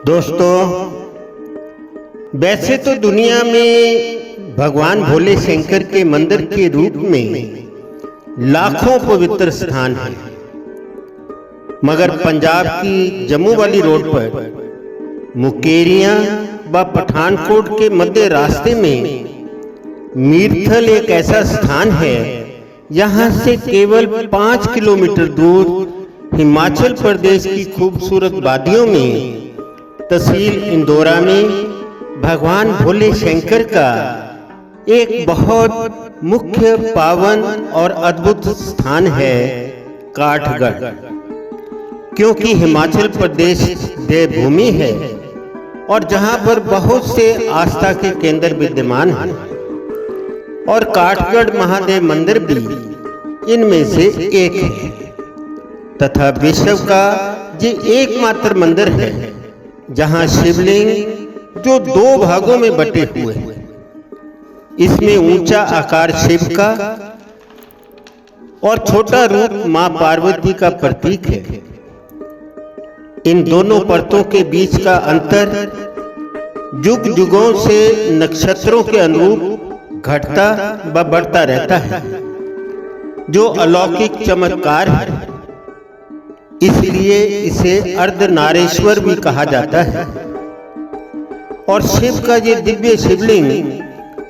दोस्तों, वैसे तो दुनिया में भगवान भोले शंकर के मंदिर के रूप में लाखों पवित्र स्थान हैं, मगर पंजाब की जम्मू वाली रोड पर मुकेरियां व पठानकोट के मध्य रास्ते में मीरथल एक ऐसा स्थान है। यहाँ से केवल 5 किलोमीटर दूर हिमाचल प्रदेश की खूबसूरत वादियों में तहसील इंदौरा में भगवान भोले शंकर का एक बहुत मुख्य पावन और अद्भुत स्थान है काठगढ़। क्योंकि हिमाचल प्रदेश देवभूमि है और जहां पर बहुत से आस्था के केंद्र विद्यमान हैं और काठगढ़ महादेव मंदिर भी इनमें से एक है तथा विश्व का ये एकमात्र मंदिर है जहां शिवलिंग जो 2 भागों में बटे हुए हैं। इसमें ऊंचा आकार शिव का और छोटा रूप मां पार्वती का प्रतीक है। इन दोनों परतों के बीच का अंतर युग युगों से नक्षत्रों के अनुरूप घटता व बढ़ता रहता है, जो अलौकिक चमत्कार है। इसलिए इसे अर्धनारेश्वर भी कहा जाता है। और शिव का ये दिव्य शिवलिंग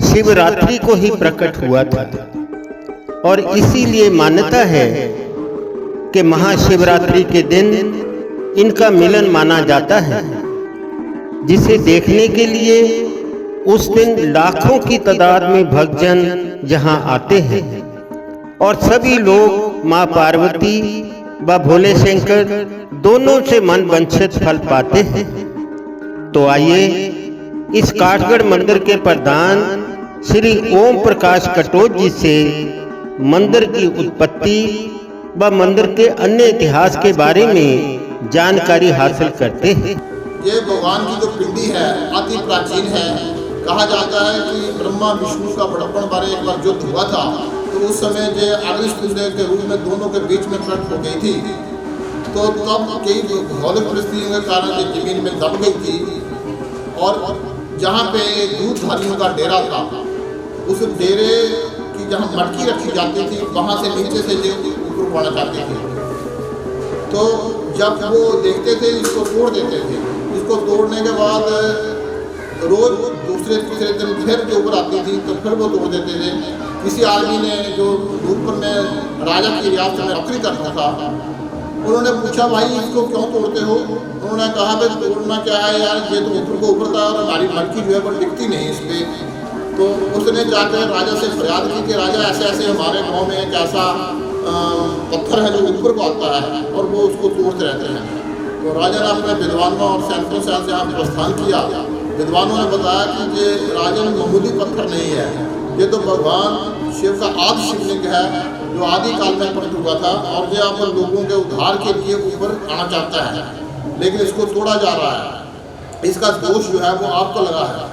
शिवरात्रि को ही प्रकट हुआ था और इसीलिए मान्यता है कि महाशिवरात्रि के दिन इनका मिलन माना जाता है, जिसे देखने के लिए उस दिन लाखों की तादाद में भक्तजन यहाँ आते हैं और सभी लोग मां पार्वती व भोले शंकर दोनों से मन वांछित फल पाते हैं। तो आइए इस काठगढ़ मंदिर के प्रधान श्री ओम प्रकाश कटोच जी से मंदिर की उत्पत्ति व मंदिर के अन्य इतिहास के बारे में जानकारी हासिल करते हैं। ये भगवान की जो पिंडी है अति प्राचीन है। कहा जाता है कि ब्रह्मा विष्णु का बड़प्पन बारे एक बार युद्ध हुआ था, तो उस समय जो अग्निशुद्ध के रूप में दोनों के बीच में प्रकट हो गई थी। तो तब कई भौगोलिक परिस्थितियों के कारण ये जमीन में दब गई थी और जहाँ पे दूधधारियों का डेरा था, उस डेरे की जहाँ मटकी रखी जाती थी वहाँ से नीचे से ये ऊपर पड़ना चाहते थे। तो जब वो देखते थे इसको तोड़ देते थे। इसको तोड़ने के बाद रोज दूसरे तीसरे दिन फिर जो ऊपर आती थी तो फिर वो तोड़ देते थे। किसी आदमी ने जो ऊपर में राजा की रियासत में नौकरी करता था, उन्होंने पूछा भाई इसको क्यों तोड़ते हो? उन्होंने कहा भाई तोड़ना क्या है यार, ये तो ऊपर को ऊपर था और हमारी मटकी जो है वो टिकती नहीं इस पर। तो उसने जाकर राजा से फरियाद की कि राजा ऐसे ऐसे हमारे गाँव में एक ऐसा पत्थर है जो ऊपर को आता है और वो उसको तोड़ते रहते हैं। तो राजा ने अपने विद्वानों और सैनिकों से यहाँ प्रस्थान किया। विद्वानों ने बताया कि ये राजन मामूली पत्थर नहीं है, ये तो भगवान शिव का आदि शिवलिंग है जो आदि काल में प्रकट हुआ था और ये आप लोगों के उद्धार के लिए ऊपर आना चाहता है, लेकिन इसको तोड़ा जा रहा है। इसका दोष जो है वो आपको लगा है।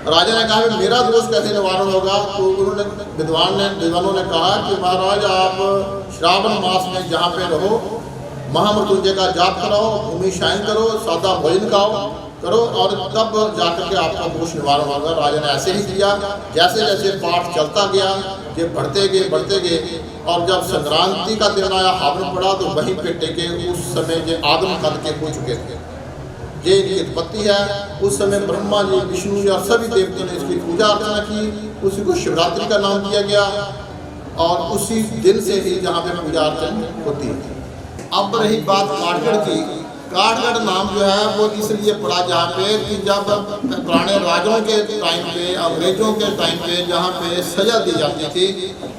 राजा ने कहा मेरा दोष कैसे निवारण होगा? तो उन्होंने विद्वानों ने कहा कि महाराज आप श्रावण मास में जहाँ पे रहो, महामृत्युंजय का जाप कराओ, भूमि शायन करो, सादा भोजन करो और तब जाकर के आपका दोष निवारण होगा। राजा ने ऐसे ही किया। जैसे जैसे पाठ चलता गया ये बढ़ते गए और जब संक्रांति का दिन आया, हावन पड़ा, तो वहीं पे टेके उस समय ये आदम कद के हो चुके थे। ये इनकी उत्पत्ति है। उस समय ब्रह्मा जी, विष्णु जी और सभी देवताओं ने इसकी पूजा अर्चना की। उसी को शिवरात्रि का नाम दिया गया और उसी दिन से ही जहाँ पे पूजा अर्चना होती है। अब रही बात काठगढ़ की। काठगढ़ नाम जो है वो इसलिए पड़ा जहाँ पे कि जब पुराने राजाओं के टाइम पे, अंग्रेजों के टाइम पे जहाँ पे सजा दी जाती थी,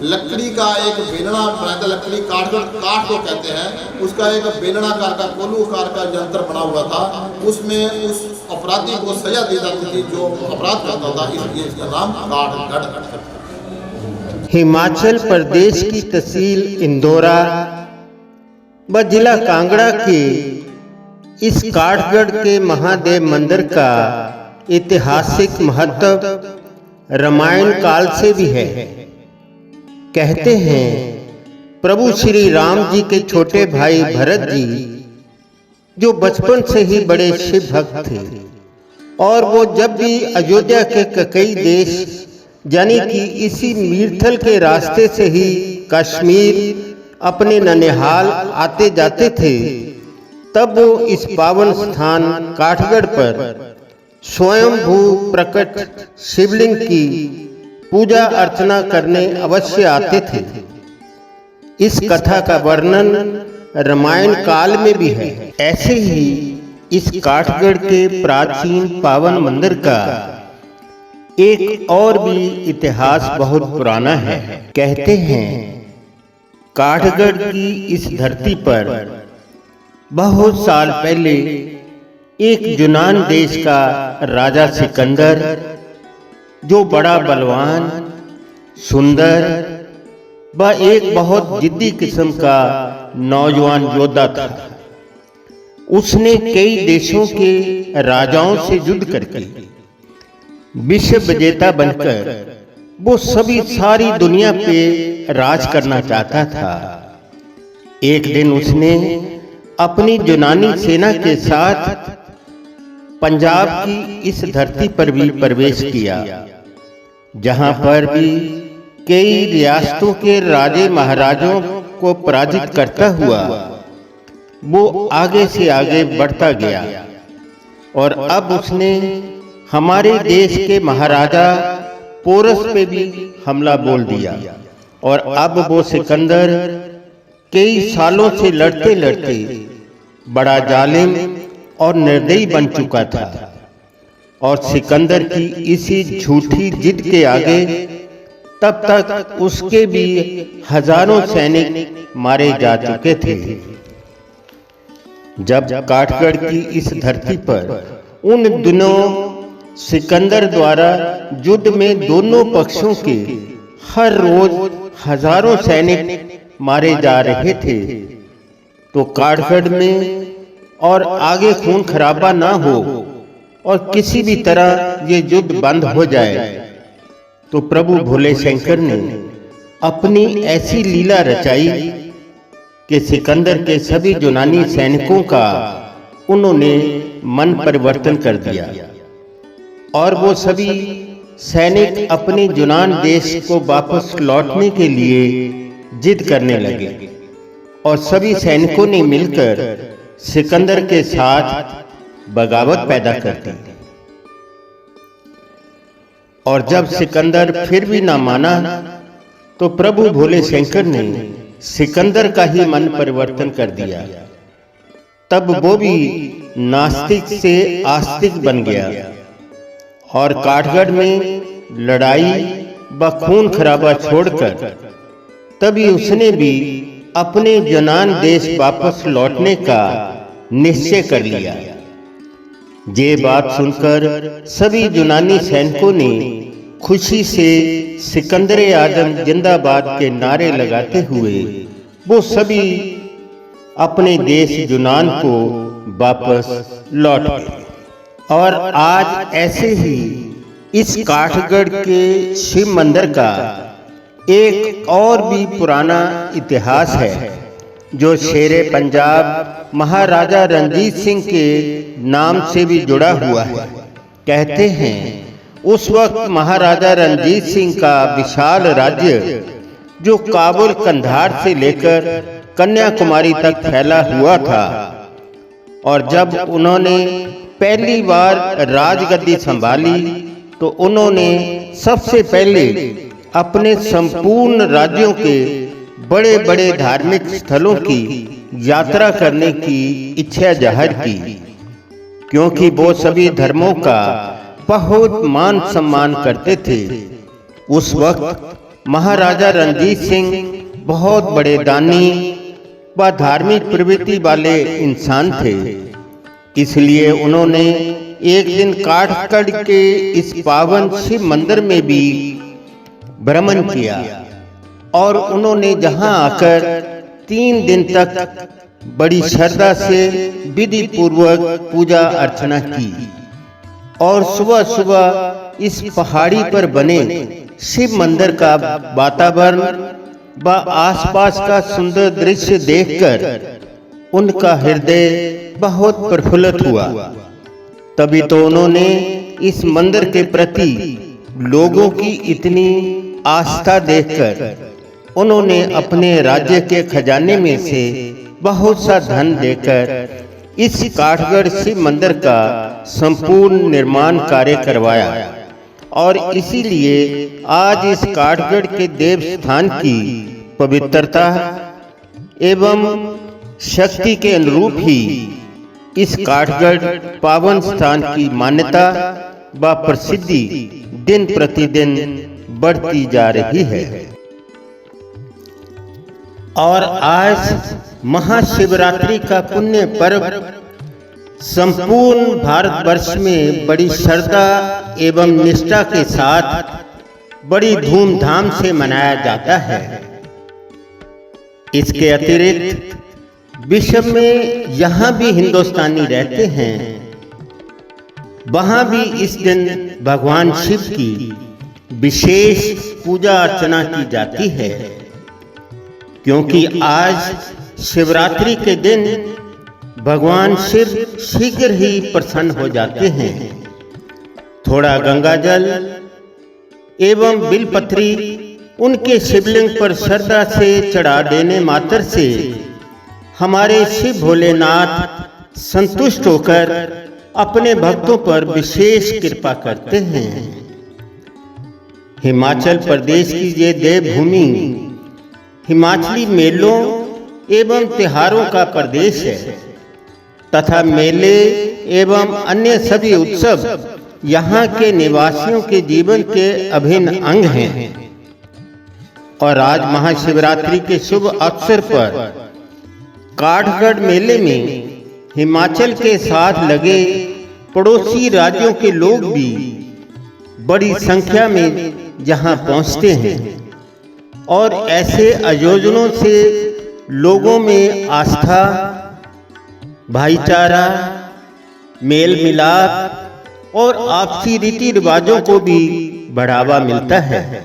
लकड़ी का एक बेलना बना था। लकड़ी काठ को कहते हैं। उसका एक बेलनाकार का कोलूकार का यंत्र बना हुआ था। उसमें उस अपराधी को सजा दी जाती थी जो अपराध करता था, इसलिए इसका नाम काठगढ़। हिमाचल प्रदेश की तहसील इंदौरा व जिला कांगड़ा के इस काठगढ़ के महादेव मंदिर का ऐतिहासिक महत्व रामायण काल से भी है। कहते हैं प्रभु श्री राम जी के छोटे भाई भरत जी जो बचपन से ही बड़े शिव भक्त थे, और वो जब भी अयोध्या के कई देश यानी कि इसी मीरथल के रास्ते से ही कश्मीर अपने ननिहाल आते जाते थे, तब वो इस पावन स्थान काठगढ़ पर स्वयंभू प्रकट शिवलिंग की पूजा अर्चना करने अवश्य आते थे। इस कथा का वर्णन रामायण काल में भी है। ऐसे ही इस काठगढ़ के प्राचीन पावन मंदिर का एक और भी इतिहास बहुत पुराना है। कहते हैं काठगढ़ की इस धरती पर बहुत साल पहले एक यूनान देश का राजा सिकंदर, जो बड़ा बलवान, सुंदर व एक बहुत जिद्दी किस्म का नौजवान योद्धा था, उसने कई देशों के राजाओं से युद्ध करके विश्व विजेता बनकर वो सारी दुनिया पे राज करना चाहता था। एक दिन उसने अपनी यूनानी सेना के साथ पंजाब की इस धरती पर भी प्रवेश किया, जहां पर भी कई रियासतों के राजे महाराजों को पराजित करता हुआ वो आगे से आगे बढ़ता गया, और अब उसने हमारे देश के महाराजा पोरस पे भी हमला बोल दिया, और अब वो सिकंदर कई सालों से लड़ते लड़ते बड़ा जालिम और निर्दयी बन चुका था। और सिकंदर की इसी झूठी जिद के आगे तब तक उसके भी हजारों सैनिक मारे जा चुके थे। जब काठगढ़ की इस धरती पर उन दिनों सिकंदर द्वारा युद्ध में दोनों पक्षों के हर रोज हजारों सैनिक मारे जा रहे थे, तो काठगढ़ में और आगे खून खराबा ना हो और किसी भी तरह ये युद्ध बंद हो जाए, तो प्रभु भोले शंकर ने अपनी ऐसी लीला रचाई कि सिकंदर के सभी यूनानी सैनिकों का उन्होंने मन परिवर्तन कर दिया, और वो सभी सैनिक अपने यूनान देश को वापस लौटने के लिए जिद करने लगे, और सभी सैनिकों ने मिलकर सिकंदर के साथ बगावत पैदा कर दी। और जब सिकंदर फिर भी ना माना, तो प्रभु भोले शंकर ने सिकंदर का ही मन परिवर्तन कर दिया। तब वो भी नास्तिक से आस्तिक बन गया, और काठगढ़ में लड़ाई व खून खराबा छोड़कर तभी उसने भी अपने यूनान देश वापस लौटने का निश्चय कर लिया। ये बात सुनकर सभी यूनानी सैनिकों ने खुशी से सिकंदर आजम जिंदाबाद के नारे लगाते हुए वो सभी अपने देश यूनान को वापस लौट गए। और आज ऐसे ही इस काठगढ़ के शिव मंदिर का एक और भी पुराना इतिहास है, जो शेरे पंजाब महाराजा रणजीत सिंह के नाम से भी जुड़ा हुआ है। कहते हैं उस वक्त महाराजा रणजीत सिंह का विशाल राज्य, जो काबुल कंधार से लेकर कन्याकुमारी तक फैला हुआ था, और जब उन्होंने पहली बार राजगद्दी संभाली तो उन्होंने सबसे पहले अपने संपूर्ण राज्यों के बड़े बड़े धार्मिक स्थलों की यात्रा करने की इच्छा जाहिर की, क्योंकि वो सभी धर्मों का बहुत मान सम्मान करते थे। उस वक्त महाराजा रणजीत सिंह बहुत बड़े दानी व धार्मिक प्रवृत्ति वाले इंसान थे, इसलिए उन्होंने एक दिन काठगढ़ के इस पावन शिव मंदिर में भी भ्रमण किया, और उन्होंने जहां आकर 3 दिन तक बड़ी श्रद्धा से विधि पूर्वक पूजा अर्चना की, और सुबह सुबह इस पहाड़ी पर बने शिव मंदिर का वातावरण व आसपास का सुंदर दृश्य देखकर उनका हृदय बहुत प्रफुल्लित हुआ। तभी तो उन्होंने इस मंदिर के प्रति लोगों की इतनी आस्था देखकर उन्होंने अपने राज्य के खजाने में से बहुत सा धन देकर इस काठगढ़ शिव मंदिर का संपूर्ण निर्माण कार्य करवाया और इसीलिए आज इस काठगढ़ के देव स्थान की पवित्रता एवं शक्ति के अनुरूप ही इस काठगढ़ पावन स्थान की मान्यता व प्रसिद्धि दिन प्रतिदिन बढ़ती जा रही है। और आज महाशिवरात्रि का पुण्य पर्व संपूर्ण भारतवर्ष में बड़ी श्रद्धा एवं निष्ठा के साथ बड़ी धूमधाम से मनाया जाता है। इसके अतिरिक्त विश्व में यहाँ भी हिंदुस्तानी रहते हैं, वहाँ भी इस दिन भगवान शिव की विशेष पूजा अर्चना की जाती है, क्योंकि आज शिवरात्रि के दिन भगवान शिव शीघ्र ही प्रसन्न हो जाते हैं। थोड़ा गंगाजल एवं बिलपत्री उनके शिवलिंग पर श्रद्धा से चढ़ा देने मात्र से हमारे शिव भोलेनाथ संतुष्ट होकर अपने भक्तों पर विशेष कृपा करते हैं। हिमाचल प्रदेश की ये देवभूमि हिमाचली मेलों एवं त्योहारों का प्रदेश है तथा मेले एवं अन्य सभी उत्सव यहाँ के निवासियों के जीवन के अभिन्न अंग हैं। और आज महाशिवरात्रि के शुभ अवसर पर काठगढ़ मेले में हिमाचल के साथ लगे पड़ोसी राज्यों के लोग भी बड़ी संख्या में यहाँ पहुँचते हैं और ऐसे आयोजनों से लोगों में आस्था, भाईचारा, मेल मिलाप और आपसी रीति रिवाजों को भी बढ़ावा मिलता है।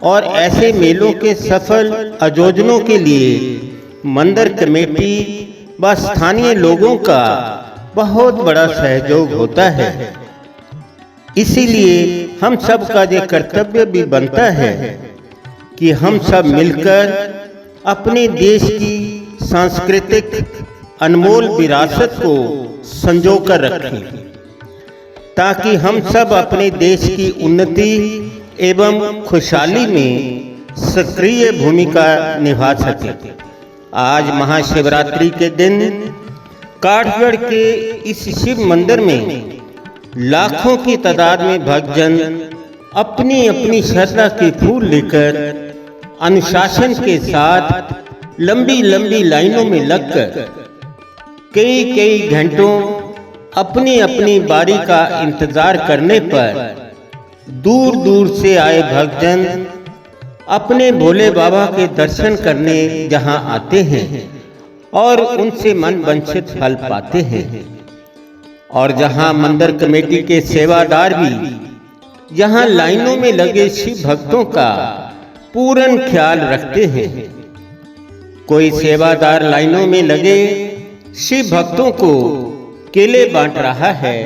और ऐसे मेलों के सफल आयोजनों के लिए मंदिर कमेटी व स्थानीय लोगों का बहुत बड़ा सहयोग होता है। इसीलिए हम सब का ये कर्तव्य भी बनता है कि हम सब मिलकर अपने देश की सांस्कृतिक अनमोल विरासत को संजो कर रखें, ताकि हम सब अपने देश की उन्नति एवं खुशहाली में सक्रिय भूमिका निभा सकें। आज महाशिवरात्रि के दिन काठगढ़ के इस शिव मंदिर में लाखों की तादाद में भक्तजन अपनी अपनी श्रद्धा के फूल लेकर अनुशासन के साथ लंबी लंबी लाइनों में लगकर कई कई घंटों अपनी अपनी बारी का इंतजार करने पर दूर दूर से आए भक्तजन अपने भोले बाबा के दर्शन करने जहां आते हैं और उनसे मन वांछित फल पाते हैं। और जहां मंदिर कमेटी के सेवादार भी यहां लाइनों में लगे शिव भक्तों का पूर्ण ख्याल रखते हैं। कोई सेवादार लाइनों में लगे शिव भक्तों को केले बांट रहा है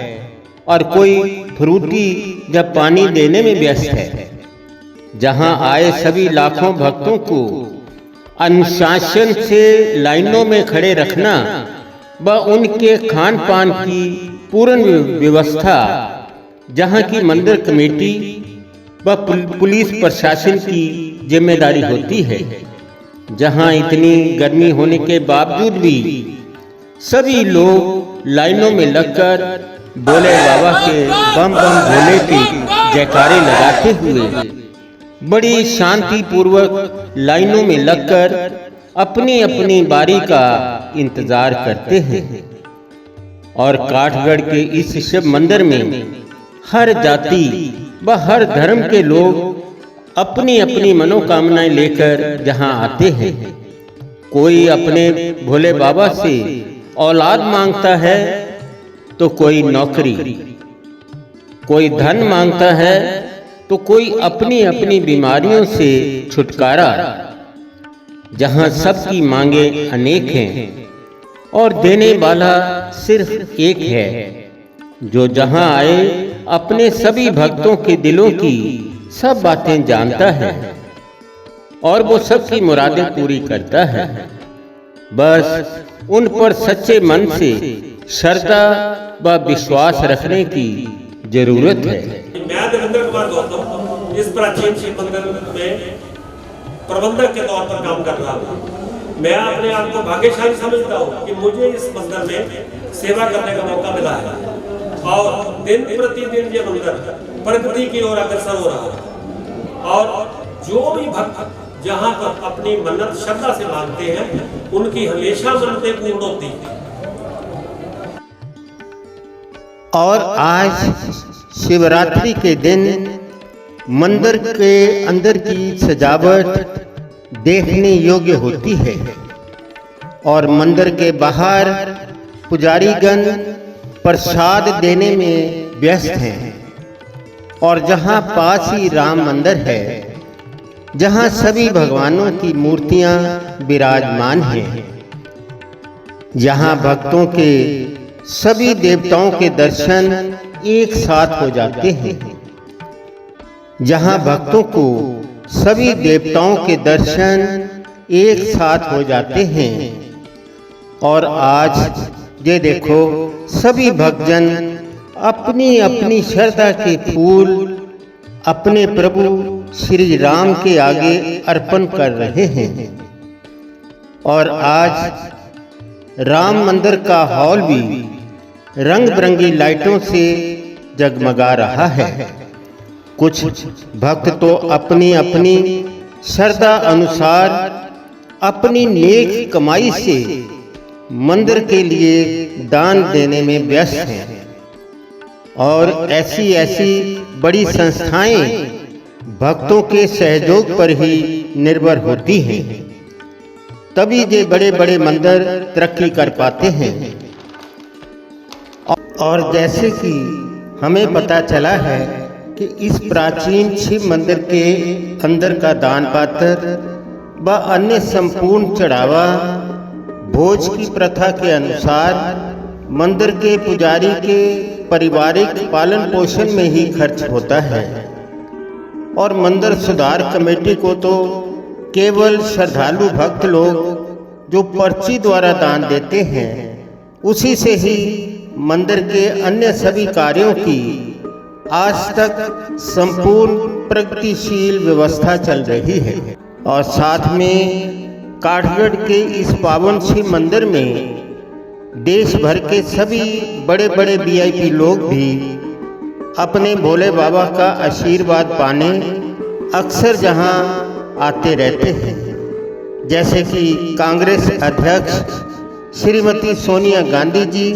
और कोई फ्रूटी या पानी देने में व्यस्त है। जहां आए सभी लाखों भक्तों को अनुशासन से लाइनों में खड़े रखना व उनके खान पान की पूर्ण व्यवस्था जहां की मंदिर कमेटी व पुलिस प्रशासन की जिम्मेदारी होती है। जहां इतनी गर्मी होने के बावजूद भी सभी लोग लाइनों में लगकर भोले बाबा के बम बम भोले के जयकारे लगाते हुए बड़ी शांति पूर्वक लाइनों में लगकर अपनी अपनी बारी का इंतजार करते हैं। और काठगढ़ के इस शिव मंदिर में हर जाति व हर धर्म के लोग अपनी अपनी मनोकामनाएं लेकर जहां आते हैं। कोई अपने भोले बाबा से औलाद मांगता है तो कोई नौकरी, कोई धन मांगता है तो कोई अपनी अपनी बीमारियों से छुटकारा। जहां सबकी मांगे अनेक हैं और देने वाला सिर्फ एक है, जो जहां आए अपने सभी भक्तों के दिलों की सब बातें जानता है और वो सबकी मुरादें पूरी करता है। बस उन पर सच्चे मन से श्रद्धा व विश्वास रखने की जरूरत है। मैं देवेंद्र कुमार गौतम इस प्राचीन शिव मंदिर में प्रबंधक के तौर पर काम कर रहा हूँ। मैं अपने आप को भाग्यशाली समझता हूँ कि मुझे इस मंदिर में सेवा करने का मौका मिला है और दिन प्रतिदिन ये मंदिर प्रगति की ओर अग्रसर हो रहा है और जो भी भक्त जहाँ पर अपनी मन्नत श्रद्धा से मांगते हैं उनकी हमेशा मन्नतें पूर्ण होती हैं। और आज शिवरात्रि के दिन मंदिर के अंदर की सजावट देखने योग्य होती है और मंदिर के बाहर पुजारीगण प्रसाद देने में व्यस्त हैं और जहां पास ही राम मंदिर है, जहां सभी भगवानों की मूर्तियां विराजमान हैं, जहां भक्तों के सभी देवताओं के दर्शन एक साथ हो जाते हैं, जहां भक्तों को सभी देवताओं के दर्शन एक साथ हो जाते हैं। और आज ये देखो सभी भक्तजन अपनी अपनी श्रद्धा के फूल अपने प्रभु श्री राम के आगे अर्पण कर रहे हैं और आज राम मंदिर का हॉल भी रंग बिरंगी लाइटों से जगमगा रहा है। कुछ भक्त तो अपनी अपनी श्रद्धा अनुसार अपनी नेक कमाई से मंदिर के लिए दान देने में व्यस्त हैं और ऐसी ऐसी बड़ी संस्थाएं भक्तों के सहयोग पर ही निर्भर होती हैं, तभी ये बड़े बड़े मंदिर तरक्की कर पाते हैं। और जैसे कि हमें पता चला है कि इस प्राचीन शिव मंदिर के अंदर का दान पात्र व अन्य संपूर्ण चढ़ावा भोज की प्रथा के अनुसार मंदिर के पुजारी के पारिवारिक पालन पोषण में ही खर्च होता है और मंदिर सुधार कमेटी को तो केवल श्रद्धालु भक्त लोग जो पर्ची द्वारा दान देते हैं उसी से ही मंदिर के अन्य सभी कार्यों की आज तक संपूर्ण प्रगतिशील व्यवस्था चल रही है। और साथ में काठगढ़ के इस पावन शिव मंदिर में देश भर के सभी बड़े बड़े वीआईपी लोग भी अपने भोले बाबा का आशीर्वाद पाने अक्सर जहां आते रहते हैं, जैसे कि कांग्रेस अध्यक्ष श्रीमती सोनिया गांधी जी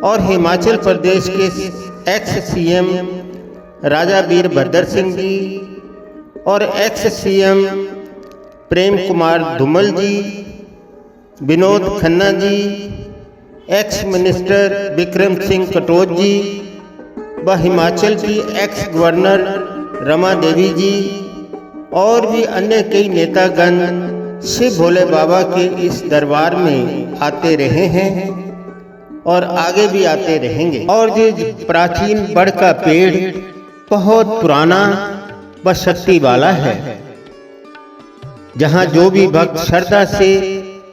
और हिमाचल प्रदेश के एक्स सीएम राजा वीरभद्र सिंह जी और एक्स सीएम प्रेम कुमार धूमल जी, विनोद खन्ना जी, एक्स मिनिस्टर विक्रम सिंह कटोच जी व हिमाचल की एक्स गवर्नर रमा देवी जी और भी अन्य कई नेतागण शिव भोले बाबा के इस दरबार में आते रहे हैं और आगे भी आते रहेंगे। और ये प्राचीन बड़ का पेड़ बहुत पुराना व शक्ति वाला है, जहाँ जो भी भक्त श्रद्धा से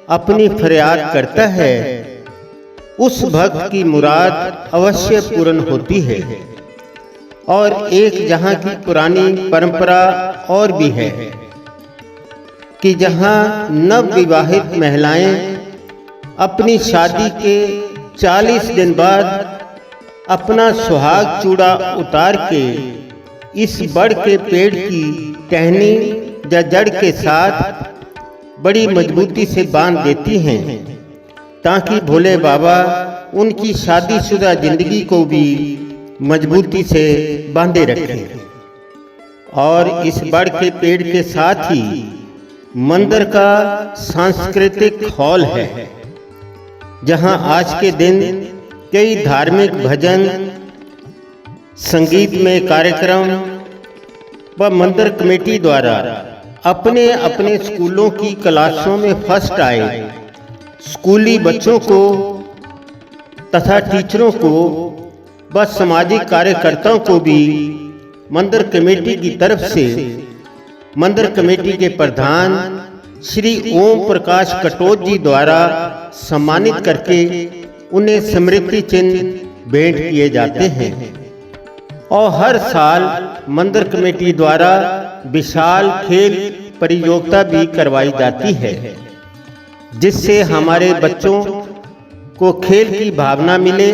अपनी फरियाद करता है उस भक्त की मुराद अवश्य पूर्ण होती है। और एक जहाँ की पुरानी परंपरा और भी है कि जहाँ नव विवाहित महिलाएं अपनी शादी के 40 दिन बाद अपना सुहाग चूड़ा उतार के इस बड़ के पेड़ की टहनी या जड़ के साथ बड़ी मजबूती से बांध देती हैं ताकि भोले बाबा उनकी शादीशुदा जिंदगी को भी मजबूती से बांधे रखें। और इस बड़ के पेड़ के साथ ही मंदिर का सांस्कृतिक हॉल है, जहां आज के दिन कई धार्मिक भजन संगीतमय कार्यक्रम व मंदिर कमेटी द्वारा अपने अपने स्कूलों की क्लासों में फर्स्ट आए स्कूली बच्चों को तथा टीचरों को व सामाजिक कार्यकर्ताओं को भी मंदिर कमेटी की तरफ से मंदिर कमेटी के प्रधान श्री ओम प्रकाश कटोच जी द्वारा सम्मानित करके उन्हें स्मृति चिन्ह भेंट किए जाते हैं। और हर साल मंदिर कमेटी द्वारा विशाल खेल प्रतियोगिता भी करवाई जाती है, जिससे हमारे बच्चों को खेल की भावना मिले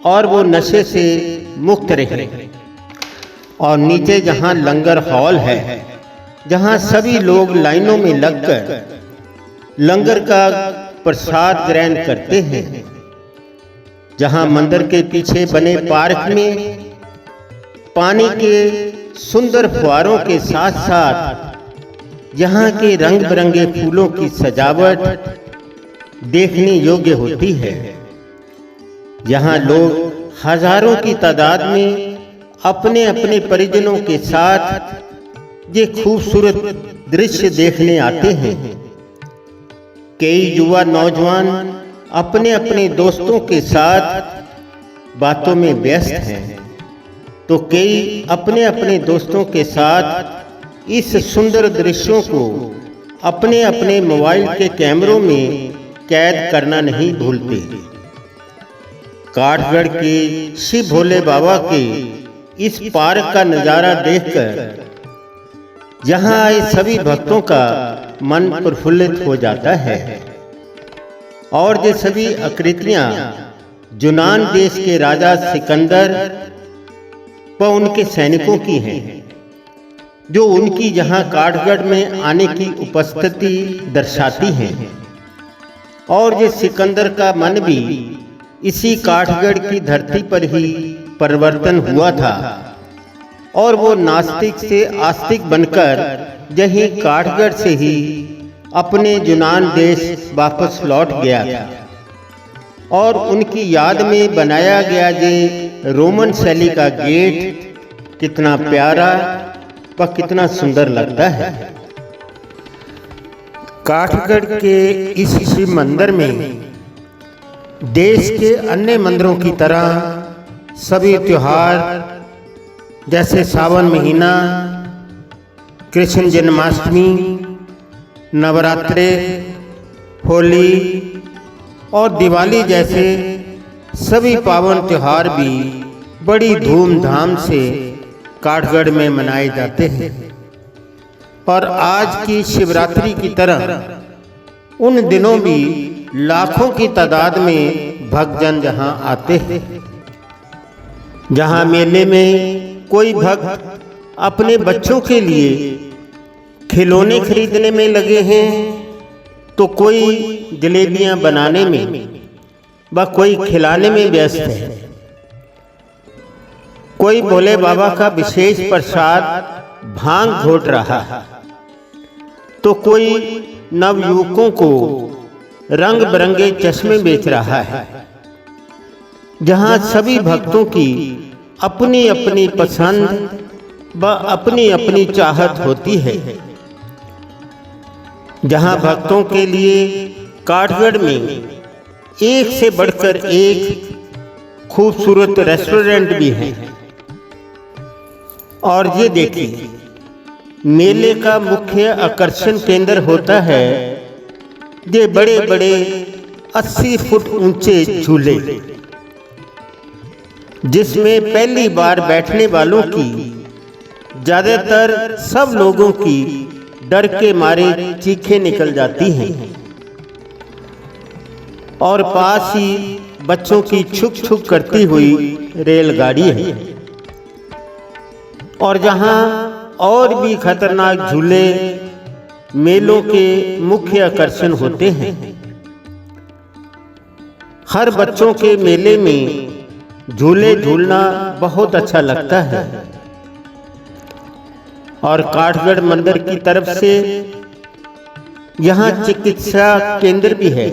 और वो नशे से मुक्त रहे। और नीचे जहाँ लंगर हॉल है, जहाँ सभी लोग लाइनों में लगकर लंगर का प्रसाद ग्रहण करते हैं, जहाँ मंदिर के पीछे बने पार्क में पानी के सुंदर फुहारों के साथ साथ यहाँ के रंग बिरंगे फूलों की सजावट देखने योग्य होती है। यहाँ लोग हजारों की तादाद में अपने अपने परिजनों के साथ ये खूबसूरत दृश्य देखने आते हैं। कई युवा नौजवान अपने अपने दोस्तों के साथ बातों में व्यस्त हैं, तो कई अपने अपने दोस्तों के साथ इस सुंदर दृश्यों को अपने अपने मोबाइल के कैमरों में कैद करना नहीं भूलते। काठगढ़ के शिव भोले बाबा के इस पार्क का नज़ारा देखकर यहाँ आए सभी भक्तों का मन प्रफुल्लित हो जाता है। और ये सभी आकृतियाँ यूनान देश के राजा सिकंदर व उनके सैनिकों की हैं, जो उनकी यहाँ काठगढ़ में आने की उपस्थिति दर्शाती हैं। और ये सिकंदर का मन भी इसी काठगढ़ की धरती पर ही परिवर्तन हुआ था, और वो नास्तिक से आस्तिक बनकर यही काठगढ़ से ही अपने यूनान देश वापस लौट गया था। और उनकी याद में बनाया गया ये रोमन शैली का गेट कितना प्यारा व कितना सुंदर लगता है। काठगढ़ के इस शिव मंदिर में देश के अन्य मंदिरों की तरह सभी त्योहार जैसे सावन महीना, कृष्ण जन्माष्टमी, नवरात्रे, होली और दिवाली जैसे सभी पावन त्योहार भी बड़ी धूमधाम से काठगढ़ में मनाए जाते हैं। और आज की शिवरात्रि की तरह उन दिनों भी लाखों की तादाद में भक्तजन जहां आते हैं। जहां मेले में कोई भक्त अपने बच्चों के लिए खिलौने खरीदने में लगे हैं, तो कोई जलेबियां बनाने में व कोई खिलाने में व्यस्त है। कोई भोले बाबा का विशेष प्रसाद भांग घोट रहा है, तो कोई नवयुवकों को रंग बिरंगे चश्मे बेच रहा है। जहां सभी भक्तों की अपनी अपनी पसंद व अपनी अपनी चाहत होती है। जहां भक्तों के लिए काठगढ़ में एक से बढ़कर एक खूबसूरत रेस्टोरेंट भी हैं। और ये देखिए, मेले का मुख्य आकर्षण केंद्र होता है ये बड़े बड़े 80 फुट ऊंचे झूले, जिसमें पहली बार बैठने वालों की ज्यादातर सब लोगों की डर के मारे चीखें निकल जाती हैं। और पास ही बच्चों की छुक छुक करती हुई रेलगाड़ी है। और जहां और भी खतरनाक झूले मेलों के मुख्य आकर्षण होते हैं। हर बच्चों के मेले में झूले झूलना बहुत अच्छा लगता है। और काठगढ़ मंदिर की तरफ से यहाँ चिकित्सा केंद्र भी है,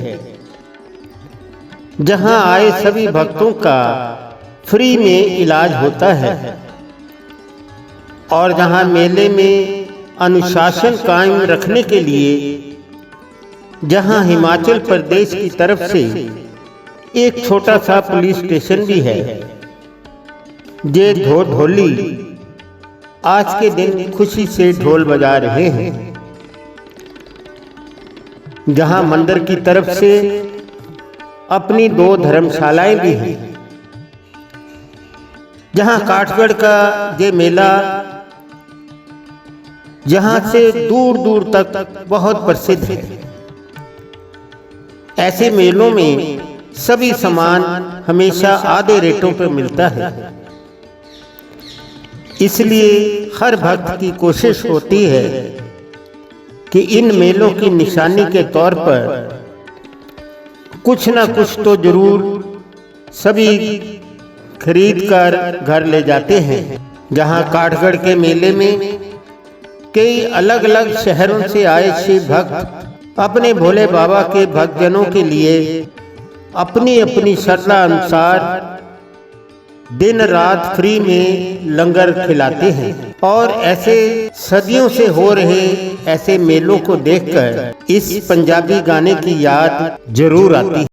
जहाँ आए सभी भक्तों का फ्री में इलाज होता है। और जहाँ मेले में अनुशासन कायम रखने के लिए जहां हिमाचल प्रदेश की तरफ से एक छोटा सा पुलिस स्टेशन भी है। ये ढोली आज के दिन खुशी से ढोल बजा रहे हैं। जहां मंदिर की तरफ से अपनी 2 धर्मशालाएं भी हैं। जहां काठगढ़ का ये मेला जहां से दूर दूर तक बहुत प्रसिद्ध है। ऐसे मेलों में सभी सामान हमेशा आधे रेटों पर मिलता है। इसलिए हर भक्त की कोशिश होती है कि इन मेलों की निशानी के तौर पर कुछ ना कुछ तो जरूर सभी खरीद कर घर ले जाते हैं। जहां काठगढ़ के मेले में कई अलग अलग शहरों से आए शिव भक्त अपने भोले बाबा के भक्तजनों के लिए अपनी अपनी श्रद्धा अनुसार दिन रात फ्री में लंगर खिलाते हैं। और ऐसे सदियों से हो रहे ऐसे मेलों को देखकर इस पंजाबी गाने की याद जरूर आती है।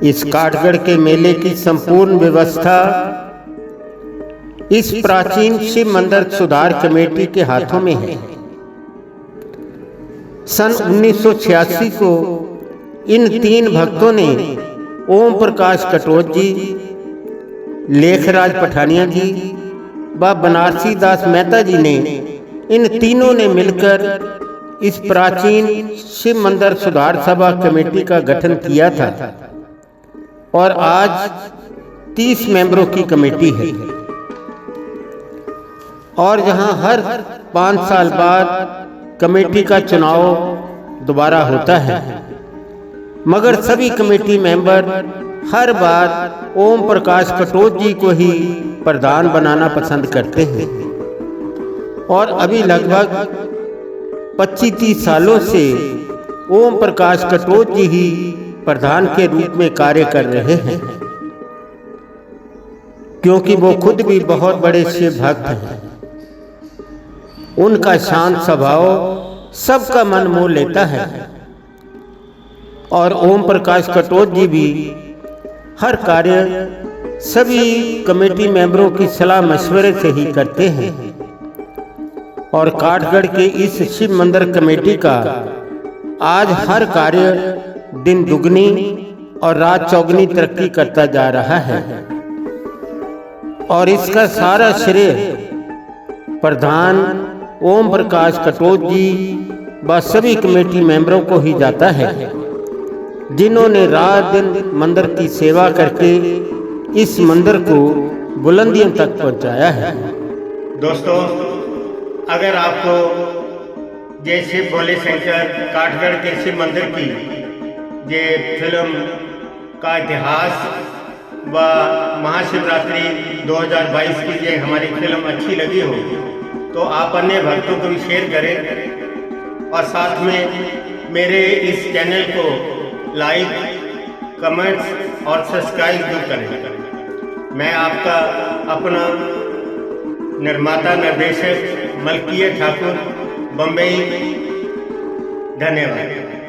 इस काठगढ़ के मेले की संपूर्ण व्यवस्था इस प्राचीन शिव मंदिर सुधार कमेटी के हाथों में है। सन 1986 को इन 3 भक्तों ने ओम प्रकाश कटोच जी, लेखराज पठानिया जी व बनारसी दास मेहता जी ने इन तीनों ने मिलकर इस प्राचीन शिव मंदिर सुधार सभा कमेटी का गठन किया था और आज 30 मेंबरों की कमेटी है। और जहां हर 5 साल बाद कमेटी का चुनाव दोबारा होता है, मगर सभी कमेटी मेंबर हर बार ओम प्रकाश कटोच जी को ही प्रधान बनाना पसंद करते हैं। और अभी लगभग 25-30 सालों से ओम प्रकाश कटोच जी ही प्रधान के रूप में कार्य कर रहे हैं, क्योंकि वो खुद भी बहुत बड़े शिव भक्त हैं। उनका शांत स्वभाव सबका मन मोह लेता है। और ओम प्रकाश कटोच जी भी हर कार्य सभी कमेटी मेंबरों की सलाह मशवरे से ही करते हैं। और काठगढ़ के इस शिव मंदिर कमेटी का आज हर कार्य दिन दुगनी और रात चौगनी तरक्की करता जा रहा है। और इसका सारा श्रेय प्रधान ओम प्रकाश कटोच जी व सभी कमेटी मेंबरों को ही जाता है, जिन्होंने रात दिन मंदिर की सेवा करके इस मंदिर को बुलंदियों तक पहुंचाया है। दोस्तों, अगर आपको जय शिव भोले शंकर काठगढ़ के शिव मंदिर की ये फिल्म का इतिहास व महाशिवरात्रि 2022 की ये हमारी फिल्म अच्छी लगी हो तो आप अन्य भक्तों को भी शेयर करें और साथ में मेरे इस चैनल को लाइक, कमेंट्स और सब्सक्राइब भी करें। मैं आपका अपना निर्माता निर्देशक मलकीय ठाकुर, बम्बई। धन्यवाद।